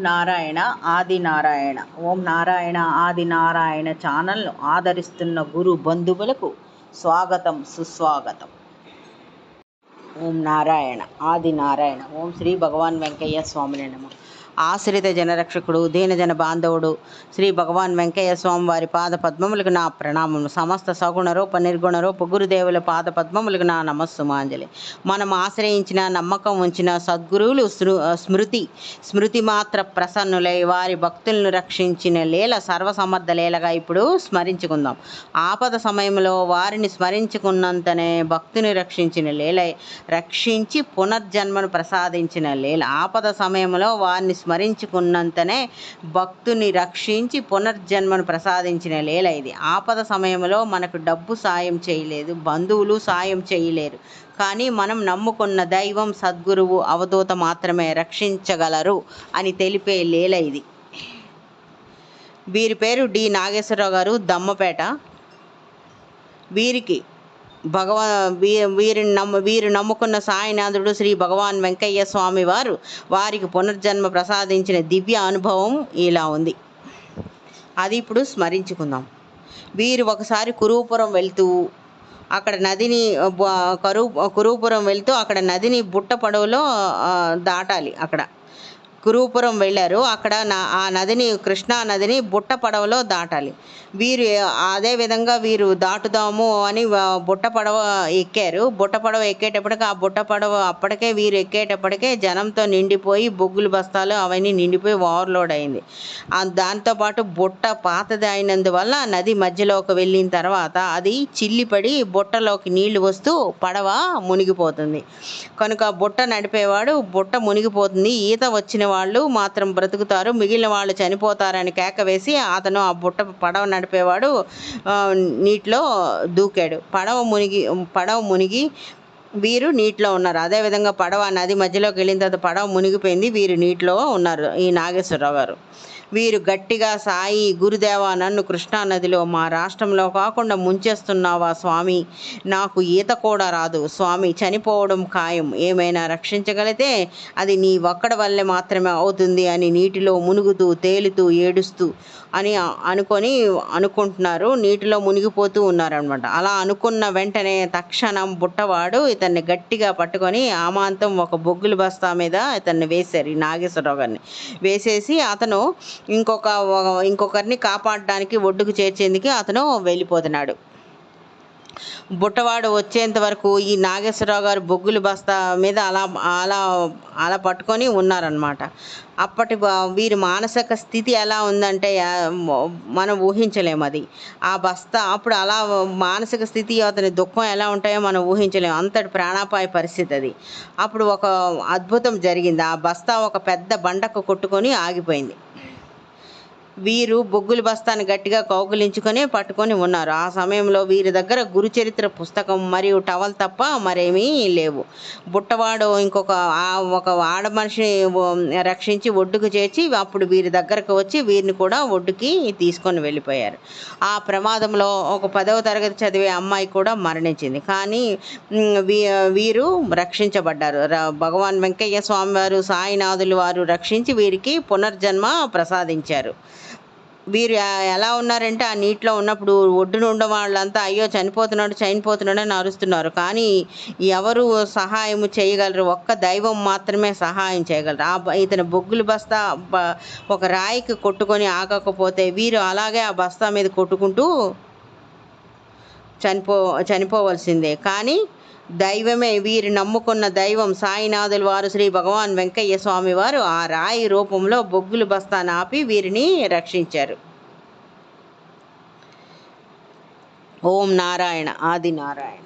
నారాయణ ఆది నారాయణ. ఓం నారాయణ ఆది నారాయణ ఛానల్ను ఆదరిస్తున్న గురు బంధువులకు స్వాగతం, సుస్వాగతం. ఓం నారాయణ ఆది నారాయణ. ఓం శ్రీ భగవాన్ వెంకయ్య స్వామిని నమః. ఆశ్రిత జనరక్షకుడు, దీనజన బాంధవుడు శ్రీ భగవాన్ వెంకయ్య స్వామి వారి పాద పద్మములకు నా ప్రణామములు. సమస్త సగుణ రూప నిర్గుణ రూప గురుదేవుల పాద పద్మములకు నా నమస్సుమాంజలి. మనం ఆశ్రయించిన, నమ్మకం ఉంచిన సద్గురువులు స్మృతి మాత్ర ప్రసన్నులై వారి భక్తులను రక్షించిన లీల సర్వసమర్థ లీలగా ఇప్పుడు స్మరించుకుందాం. ఆపద సమయంలో వారిని స్మరించుకున్నంతనే భక్తుని రక్షించిన లీల, రక్షించి పునర్జన్మను ప్రసాదించిన లీల. ఆపద సమయంలో వారిని స్మరించుకున్నంతనే భక్తుని రక్షించి పునర్జన్మను ప్రసాదించిన లీల ఇది. ఆపద సమయంలో మనకు డబ్బు సాయం చేయలేదు, బంధువులు సాయం చేయలేరు, కానీ మనం నమ్ముకున్న దైవం, సద్గురువు, అవధూత మాత్రమే రక్షించగలరు అని తెలిపే లీల ఇది. వీరి పేరు డి నాగేశ్వరరావు గారు, దమ్మపేట. వీరు నమ్ముకున్న సాయినాథుడు శ్రీ భగవాన్ వెంకయ్య స్వామి వారు వారికి పునర్జన్మ ప్రసాదించిన దివ్య అనుభవం ఇలా ఉంది. అది ఇప్పుడు స్మరించుకుందాం. వీరు ఒకసారి కురుపురం వెళ్తూ అక్కడ నదిని బుట్ట పడవలో దాటాలి. అక్కడ కురుపురం వెళ్ళారు. అక్కడ ఆ నదిని, కృష్ణా నదిని బుట్ట పడవలో దాటాలి. వీరు అదేవిధంగా వీరు దాటుదాము అని బుట్ట పడవ ఎక్కారు. బుట్ట పడవ ఎక్కేటప్పటికి ఆ బుట్ట పడవ అప్పటికే వీరు ఎక్కేటప్పటికే జనంతో నిండిపోయి, బొగ్గులు బస్తాలు అవన్నీ నిండిపోయి ఓవర్లోడ్ అయింది. దాంతోపాటు బుట్ట పాతది అయినందువల్ల నది మధ్యలోకి వెళ్ళిన తర్వాత అది చిల్లిపడి బుట్టలోకి నీళ్లు వస్తూ పడవ మునిగిపోతుంది. కనుక బుట్ట నడిపేవాడు బుట్ట మునిగిపోతుంది, ఈత వచ్చిన వాళ్ళు మాత్రం బ్రతుకుతారు, మిగిలిన వాళ్ళు చనిపోతారని కేక వేసి అతను ఆ పడవ నడిపేవాడు నీటిలో దూకాడు. పడవ మునిగి వీరు నీటిలో ఉన్నారు. అదేవిధంగా పడవ నది మధ్యలోకి వెళ్ళిన తర్వాత పడవ మునిగిపోయింది, వీరు నీటిలో ఉన్నారు. ఈ నాగేశ్వరరావు గారు వీరు గట్టిగా, సాయి గురుదేవా, నన్ను కృష్ణానదిలో మా రాష్ట్రంలో కాకుండా ముంచేస్తున్నావా స్వామి, నాకు ఈత కూడా రాదు స్వామి, చనిపోవడం ఖాయం, ఏమైనా రక్షించగలిగితే అది నీ ఒక్కడి వల్లే మాత్రమే అవుతుంది అని నీటిలో మునుగుతూ, తేలుతూ, ఏడుస్తూ అని అనుకుంటున్నారు. నీటిలో మునిగిపోతూ ఉన్నారనమాట. అలా అనుకున్న వెంటనే తక్షణం బుట్టవాడు ఇతన్ని గట్టిగా పట్టుకొని ఆమాంతం ఒక బొగ్గుల బస్తా మీద ఇతన్ని వేశారు, ఈ నాగేశ్వరరావు గారిని వేసేసి అతను ఇంకొకరిని కాపాడడానికి ఒడ్డుకు చేర్చేందుకు అతను వెళ్ళిపోతున్నాడు. బుట్టవాడు వచ్చేంత వరకు ఈ నాగేశ్వరరావు గారు బొగ్గుల బస్తా మీద అలా పట్టుకొని ఉన్నారనమాట. అప్పటి వీరి మానసిక స్థితి ఎలా ఉందంటే మనం ఊహించలేము. అది ఆ బస్తా అప్పుడు అలా మానసిక స్థితి, అతని దుఃఖం ఎలా ఉంటాయో మనం ఊహించలేము. అంతటి ప్రాణాపాయ పరిస్థితి అది. అప్పుడు ఒక అద్భుతం జరిగింది. ఆ బస్తా ఒక పెద్ద బండకు కొట్టుకొని ఆగిపోయింది. వీరు బొగ్గుల బస్తాన్ని గట్టిగా కౌగిలించుకొని పట్టుకొని ఉన్నారు. ఆ సమయంలో వీరి దగ్గర గురుచరిత్ర పుస్తకం మరియు టవల్ తప్ప మరేమీ లేవు. బుట్టవాడు ఒక ఆడ మనిషిని రక్షించి ఒడ్డుకు చేర్చి అప్పుడు వీరి దగ్గరకు వచ్చి వీరిని కూడా ఒడ్డుకి తీసుకొని వెళ్ళిపోయారు. ఆ ప్రమాదంలో ఒక 10వ తరగతి చదివే అమ్మాయి కూడా మరణించింది. కానీ వీరు రక్షించబడ్డారు. భగవాన్ వెంకయ్య స్వామి వారు, సాయినాథులు వారు రక్షించి వీరికి పునర్జన్మ ప్రసాదించారు. వీరు ఎలా ఉన్నారంటే ఆ నీటిలో ఉన్నప్పుడు ఒడ్డున ఉన్న వాళ్ళంతా అయ్యో చనిపోతున్నాడు అని అరుస్తున్నారు. కానీ ఎవరు సహాయం చేయగలరు? ఒక్క దైవం మాత్రమే సహాయం చేయగలరు. ఇతని బొగ్గుల బస్తా ఒక రాయికి కొట్టుకొని ఆగకపోతే వీరు అలాగే ఆ బస్తా మీద కొట్టుకుంటూ చనిపోవలసిందే. కానీ దైవమే, వీరు నమ్ముకున్న దైవం సాయినాథులు వారు, శ్రీ భగవాన్ వెంకయ్య స్వామి వారు ఆ రాయి రూపంలో బొగ్గుల బస్తాను ఆపి వీరిని రక్షించారు. ఓం నారాయణ ఆది నారాయణ.